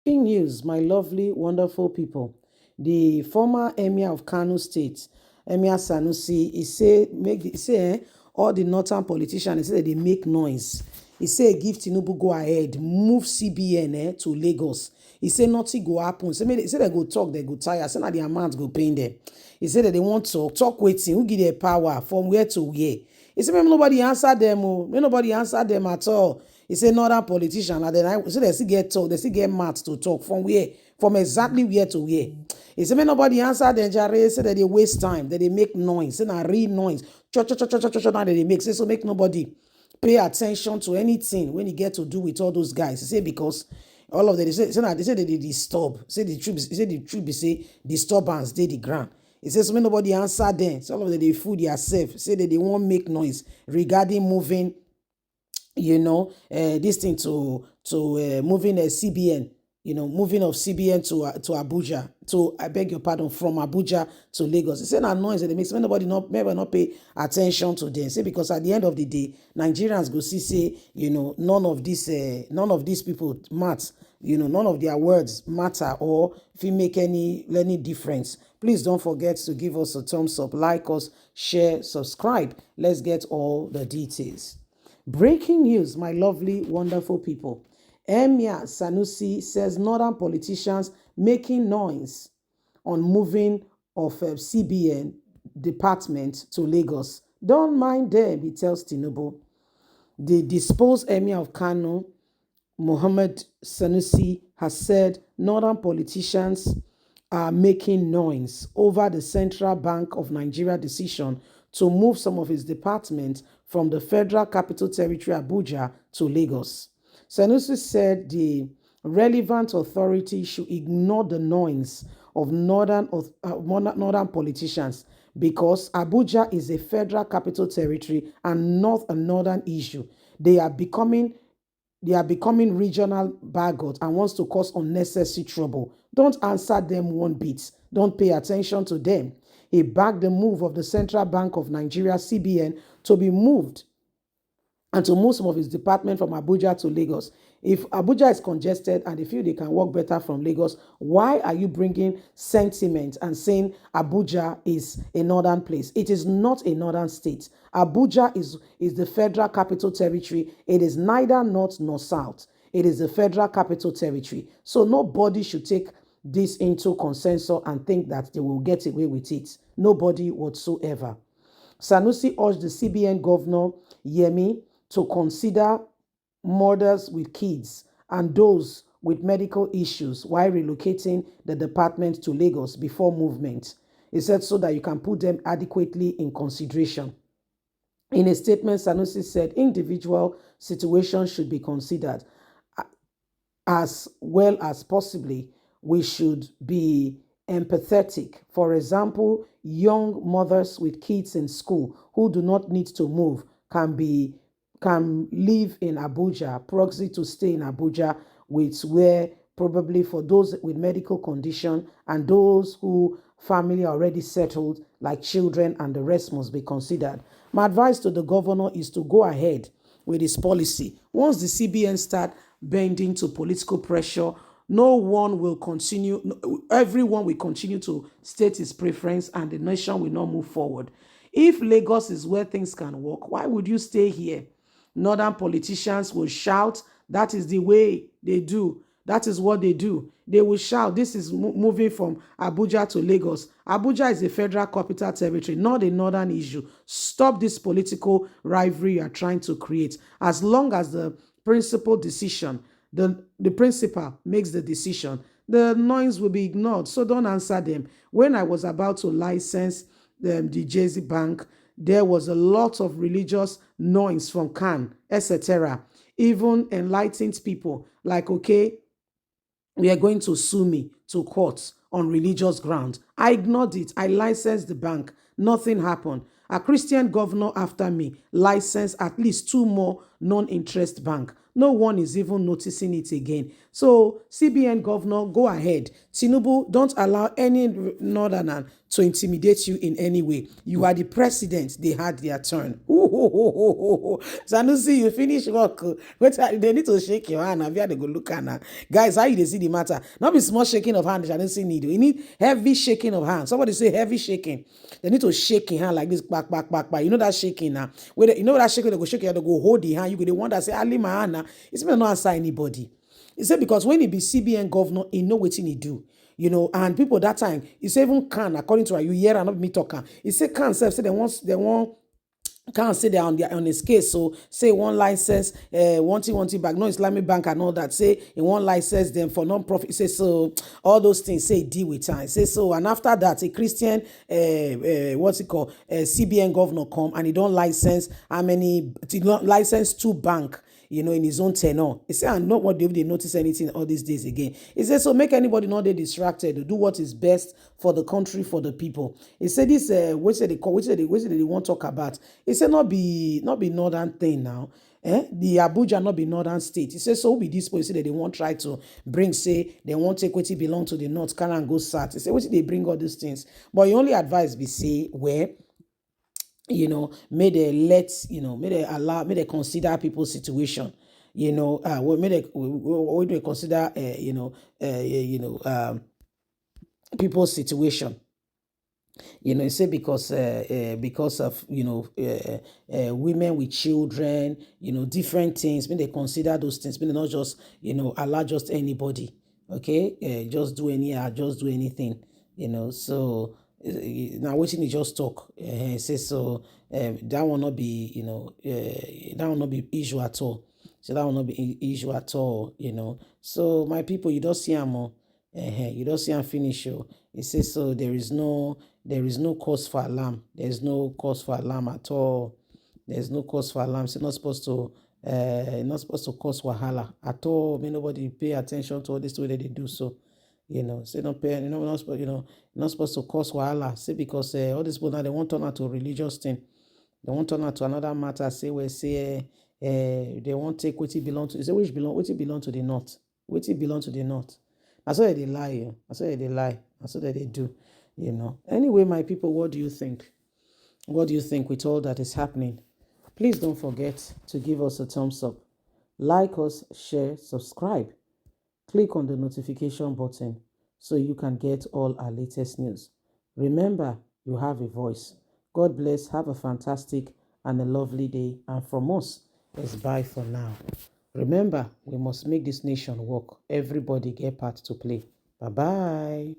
Breaking news, my lovely, wonderful people. The former emir of Kano State, Emir Sanusi, all the northern politicians, he said they make noise. He said give Tinubu go ahead, move CBN to Lagos. He said nothing go happen. He said they go talk, they go tire. Say na the amount go pain them. He said that they want talk waiting. Who give their power from where to where? He said, "Make nobody answer them. Oh. Make nobody answer them at all." He said, "Northern politician." And then they still get talk. They still get mad to talk from where? From exactly where to where? He said, "Make nobody answer them." Jare said that they waste time. That they make noise. Say na real noise. Cho cho cho cho cho cho cho. Now that they make. Say so make nobody pay attention to anything when you get to do with all those guys. He said because all of them they say they disturb. Say the truth. He said the truth be say disturbance dey the ground. He says, so when nobody answer them, so all of them, they fool themselves, say that they won't make noise regarding moving, this thing to moving a CBN, moving of CBN to Abuja, I beg your pardon, from Abuja to Lagos. He said, that noise that they make, so nobody not pay attention to them. Say, because at the end of the day, Nigerians go see, say, none of these people matter. None of their words matter or if it make any difference. Please don't forget to give us a thumbs up, like us, share, subscribe. Let's get all the details. Breaking news, my lovely, wonderful people. Emir Sanusi says northern politicians making noise on moving of CBN department to Lagos. Don't mind them, he tells Tinubu. The disposed Emir of Kano, Mohammed Sanusi, has said northern politicians are making noise over the Central Bank of Nigeria decision to move some of its departments from the Federal Capital Territory Abuja to Lagos. Sanusi said the relevant authority should ignore the noise of northern politicians because Abuja is a Federal Capital Territory and not a northern issue. They are becoming regional baggots and wants to cause unnecessary trouble. Don't answer them one bit. Don't pay attention to them. He backed the move of the Central Bank of Nigeria, CBN, to be moved and to move some of its department from Abuja to Lagos. If Abuja is congested and they feel they can work better from Lagos, why are you bringing sentiment and saying Abuja is a northern place? It is not a northern state. Abuja is the Federal Capital Territory. It is neither north nor south. It is the Federal Capital Territory. So nobody should take this into consensus and think that they will get away with it. Nobody whatsoever. Sanusi urged the CBN governor, Yemi, to consider mothers with kids and those with medical issues while relocating the department to Lagos before movement. He said so that you can put them adequately in consideration. In a statement, Sanusi said individual situations should be considered as well as possibly we should be empathetic. For example, young mothers with kids in school who do not need to move can live in Abuja, proxy to stay in Abuja, with where probably for those with medical condition and those who family are already settled, like children and the rest must be considered. My advice to the governor is to go ahead with his policy. Once the CBN start bending to political pressure, no one will continue, everyone will continue to state his preference and the nation will not move forward. If Lagos is where things can work, why would you stay here? Northern politicians will shout, that is the way they do. That is what they do. They will shout, this is moving from Abuja to Lagos. Abuja is a federal capital territory, not a northern issue. Stop this political rivalry you are trying to create. As long as the principal decision, the principal makes the decision, the noise will be ignored. So don't answer them. When I was about to license the Jay-Z Bank, there was a lot of religious noise from Khan, etc. Even enlightened people like, okay, we are going to sue me to court on religious grounds. I ignored it. I licensed the bank. Nothing happened. A Christian governor after me licensed at least two more non-interest bank. No one is even noticing it again. So CBN governor, go ahead. Tinubu, don't allow any northerner to intimidate you in any way. You are the president, they had their turn. Sanusi, you finish work. They need to shake your hand. They go look at now. Guys, how you dey see the matter? Not be small shaking of hand, Sanusi need. You need heavy shaking of hand. Somebody say heavy shaking. They need to shake your hand like this, back, back, back, back. You know that shaking now. You know that shaking, they go shake your hand, they go hold the hand. You go the one that say, I leave my hand now. It's not answer anybody. He said because when he be CBN governor, he know what he do. And people that time, he say even can, according to her, you hear and not me talking. He say can self say they want can't say they're on his case. So say one license, one thing back, no Islamic bank and all that. Say in one license them for non-profit. Say so all those things. Say deal with time. Say so, and after that, a Christian, what's it called, CBN governor come and he don't license how many license two bank. In his own tenor. He said, I'm not what they notice anything all these days again. He said, so make anybody not they distracted, do what is best for the country, for the people. He said this, what they want to talk about. He said, not be northern thing now. The Abuja not be northern state. He said, so be this place that they won't try to bring, say, they won't take what belong to the north, can and go south. He said, what they bring all these things? But he only advised be say, where may they may they consider people's situation, may they consider, people's situation. He said because of women with children, different things. May they consider those things. May they not just allow just anybody. Okay, just do anything. So now waiting he just talk. Say so. That will not be that will not be issue at all. So that will not be issue at all. So my people, you don't see him more. You don't see him finish. It says so. There is no cause for alarm. There's no cause for alarm at all. There's no cause for alarm. So not supposed to cause wahala at all. May nobody pay attention to all this way that they do so. Say don't pay. Not supposed to cause wahala. Say because all these people now they won't turn out to a religious thing. They won't turn out to another matter. Say they won't take what it belong to. Say what it belong to the north. What it belong to the north. That's why they lie. That's why they lie. That's what they do. Anyway, my people, what do you think? What do you think with all that is happening? Please don't forget to give us a thumbs up. Like us, share, subscribe. Click on the notification button so you can get all our latest news. Remember, you have a voice. God bless. Have a fantastic and a lovely day. And from us, it's bye for now. Remember, we must make this nation work. Everybody get part to play. Bye-bye.